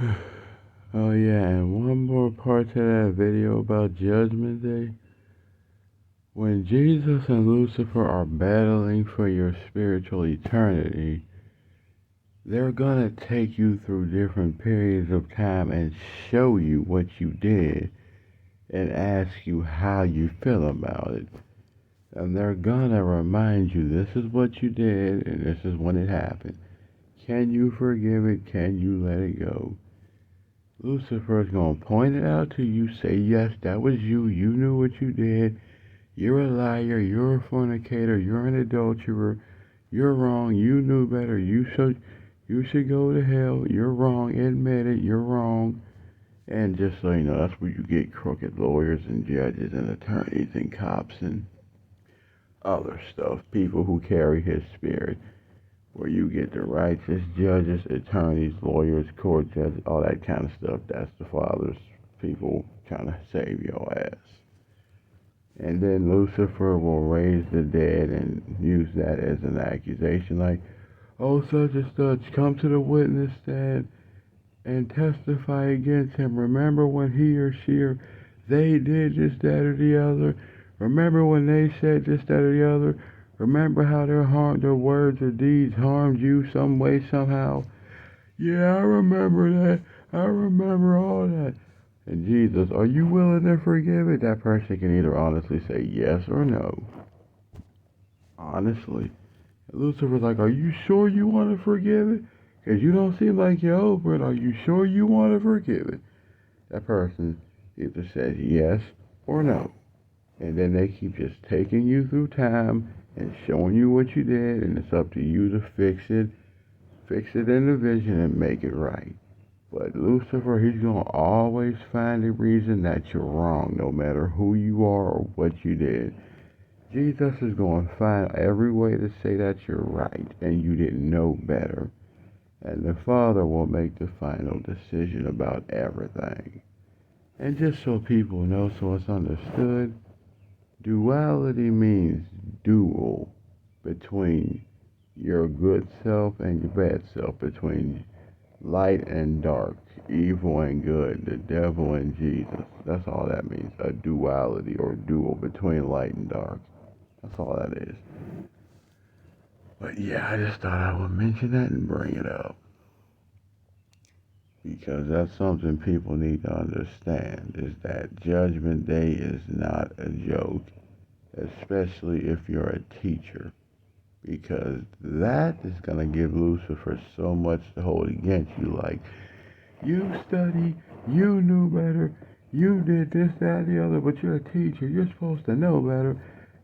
Oh yeah, and one more part to that video about Judgment Day. When Jesus and Lucifer are battling for your spiritual eternity, they're gonna take you through different periods of time and show you what you did and ask you how you feel about it. And they're gonna remind you this is what you did and this is when it happened. Can you forgive it? Can you let it go? Lucifer's gonna point it out to you, say, yes, that was you. You knew what you did. You're a liar. You're a fornicator. You're an adulterer. You're wrong. You knew better. You should go to hell. You're wrong. Admit it. You're wrong. And just so you know, that's where you get crooked lawyers and judges and attorneys and cops and other stuff. People who carry his spirit. Where you get the righteous judges, attorneys, lawyers, court judges, all that kind of stuff. That's the Father's people trying to save your ass. And then Lucifer will raise the dead and use that as an accusation, like, oh, such and such, come to the witness stand and testify against him. Remember when he or she or they did this, that, or the other? Remember when they said this, that, or the other? Remember how their words or deeds harmed you some way, somehow? Yeah, I remember that. I remember all that. And Jesus, are you willing to forgive it? That person can either honestly say yes or no. Honestly. And Lucifer's like, are you sure you want to forgive it? Because you don't seem like you're over it. Are you sure you want to forgive it? That person either says yes or no. And then they keep just taking you through time and showing you what you did, and it's up to you to fix it in the vision and make it right. But Lucifer, he's going to always find a reason that you're wrong, no matter who you are or what you did. Jesus is going to find every way to say that you're right and you didn't know better. And the Father will make the final decision about everything. And just so people know, so it's understood, duality means dual, between your good self and your bad self, between light and dark, evil and good, the devil and Jesus. That's all that means, a duality or dual between light and dark. That's all that is. But yeah, I just thought I would mention that and bring it up. Because that's something people need to understand, is that Judgment Day is not a joke, especially if you're a teacher. Because that is going to give Lucifer so much to hold against you. Like, you study, you knew better, you did this, that, and the other, but you're a teacher. You're supposed to know better.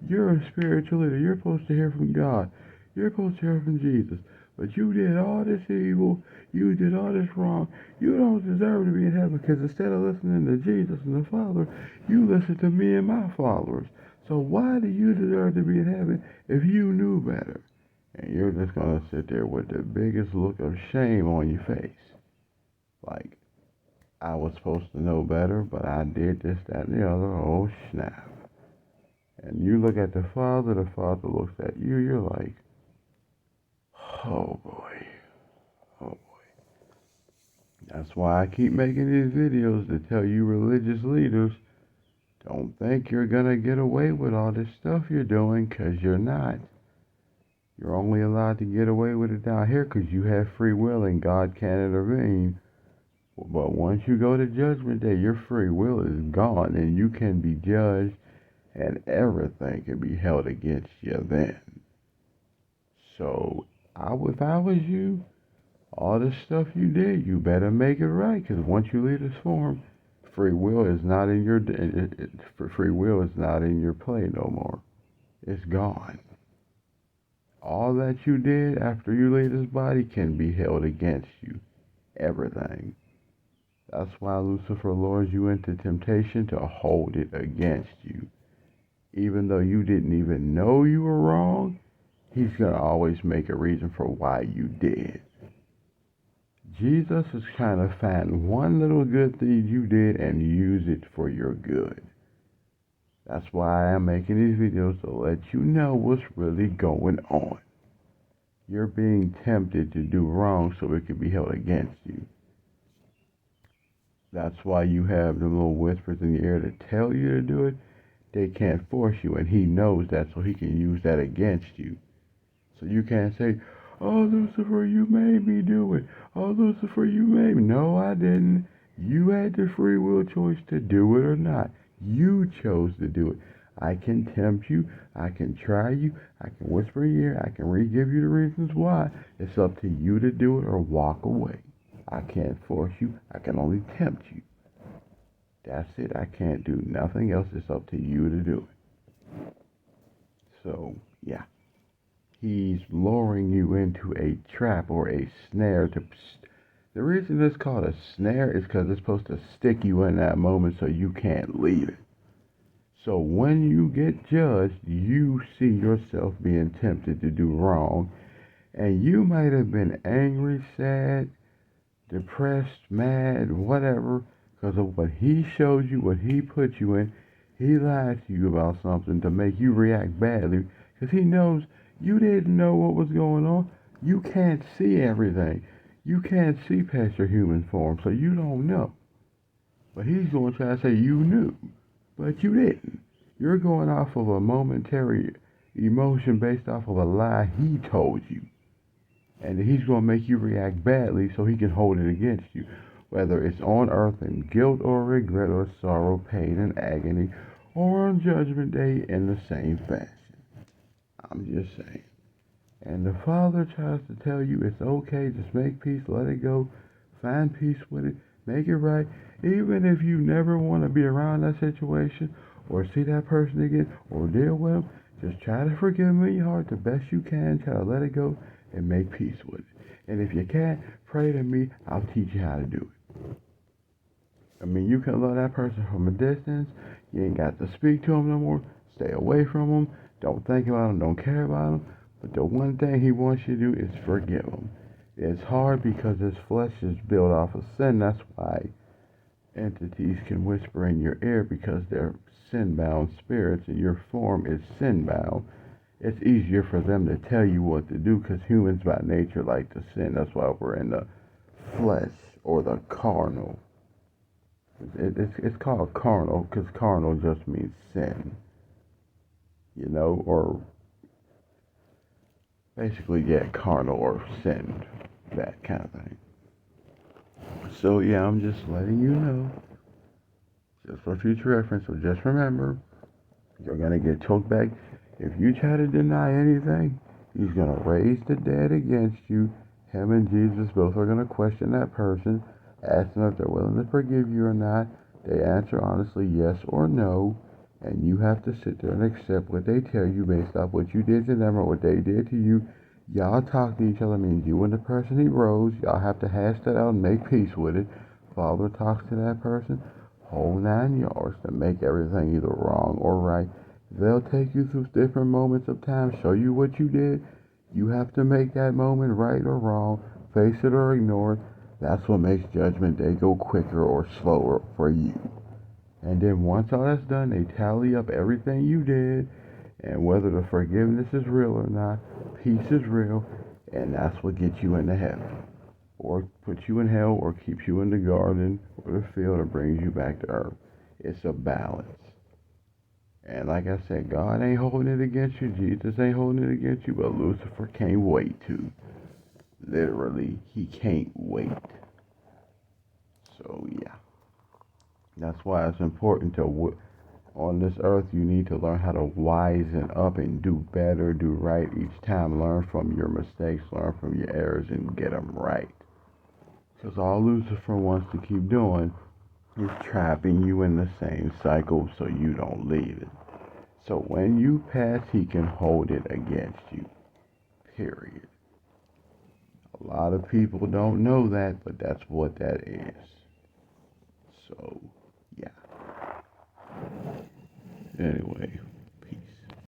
You're a spiritual leader. You're supposed to hear from God. You're supposed to hear from Jesus. But you did all this evil. You did all this wrong. You don't deserve to be in heaven because instead of listening to Jesus and the Father, you listen to me and my followers. So why do you deserve to be in heaven if you knew better? And you're just going to sit there with the biggest look of shame on your face. Like, I was supposed to know better, but I did this, that, and the other. Oh, snap. And you look at the Father looks at you, you're like, oh boy, oh boy. That's why I keep making these videos to tell you religious leaders, don't think you're going to get away with all this stuff you're doing, because you're not. You're only allowed to get away with it down here because you have free will and God can't intervene. But once you go to Judgment Day, your free will is gone and you can be judged and everything can be held against you then. So, if I was you, all the stuff you did, you better make it right, because once you leave this form, free will is not in your play no more. It's gone. All that you did after you leave this body can be held against you. Everything. That's why Lucifer lures you into temptation, to hold it against you. Even though you didn't even know you were wrong, he's going to always make a reason for why you did. Jesus is trying to find one little good thing you did and use it for your good. That's why I am making these videos, to let you know what's really going on. You're being tempted to do wrong so it can be held against you. That's why you have the little whispers in your ear to tell you to do it. They can't force you, and he knows that, so he can use that against you. So you can't say, "Oh, Lucifer, you made me do it. Oh, Lucifer, you made me." No, I didn't. You had the free will choice to do it or not. You chose to do it. I can tempt you. I can try you. I can whisper in your ear. I can give you the reasons why. It's up to you to do it or walk away. I can't force you. I can only tempt you. That's it. I can't do nothing else. It's up to you to do it. So, yeah. He's luring you into a trap or a snare. The reason it's called a snare is because it's supposed to stick you in that moment so you can't leave it. So when you get judged, you see yourself being tempted to do wrong. And you might have been angry, sad, depressed, mad, whatever, because of what he showed you, what he put you in. He lied to you about something to make you react badly because he knows you didn't know what was going on. You can't see everything. You can't see past your human form, so you don't know. But he's going to try to say you knew, but you didn't. You're going off of a momentary emotion based off of a lie he told you. And he's going to make you react badly so he can hold it against you. Whether it's on earth in guilt or regret or sorrow, pain and agony, or on Judgment Day in the same fashion. I'm just saying. And the Father tries to tell you it's okay, just make peace, let it go, find peace with it, make it right. Even if you never want to be around that situation, or see that person again, or deal with them, just try to forgive them in your heart the best you can, try to let it go, and make peace with it. And if you can't, pray to me, I'll teach you how to do it. I mean, you can love that person from a distance, you ain't got to speak to them no more, stay away from them, don't think about them, don't care about them. But the one thing he wants you to do is forgive him. It's hard because his flesh is built off of sin. That's why entities can whisper in your ear, because they're sin-bound spirits and your form is sin-bound. It's easier for them to tell you what to do because humans by nature like to sin. That's why we're in the flesh or the carnal. It's called carnal because carnal just means sin. You know, or basically, yeah, carnal or sin, that kind of thing. So, yeah, I'm just letting you know, just for future reference, so just remember, you're going to get choked back. If you try to deny anything, he's going to raise the dead against you. Him and Jesus both are going to question that person, ask them if they're willing to forgive you or not. They answer honestly yes or no, and you have to sit there and accept what they tell you based off what you did to them or what they did to you. Y'all talk to each other, means you and the person he rose. Y'all have to hash that out and make peace with it. Father talks to that person, whole 9 yards, to make everything either wrong or right. They'll take you through different moments of time, show you what you did. You have to make that moment right or wrong, face it or ignore it. That's what makes Judgment Day go quicker or slower for you. And then once all that's done, they tally up everything you did, and whether the forgiveness is real or not, peace is real, and that's what gets you into heaven. Or puts you in hell, or keeps you in the garden or the field, or brings you back to earth. It's a balance. And like I said, God ain't holding it against you, Jesus ain't holding it against you, but Lucifer can't wait to. Literally, he can't wait. So, yeah. That's why it's important to, on this earth, you need to learn how to wisen up and do better, do right each time. Learn from your mistakes, learn from your errors, and get them right. Because all Lucifer wants to keep doing is trapping you in the same cycle so you don't leave it. So when you pass, he can hold it against you. Period. A lot of people don't know that, but that's what that is. So, yeah. Anyway.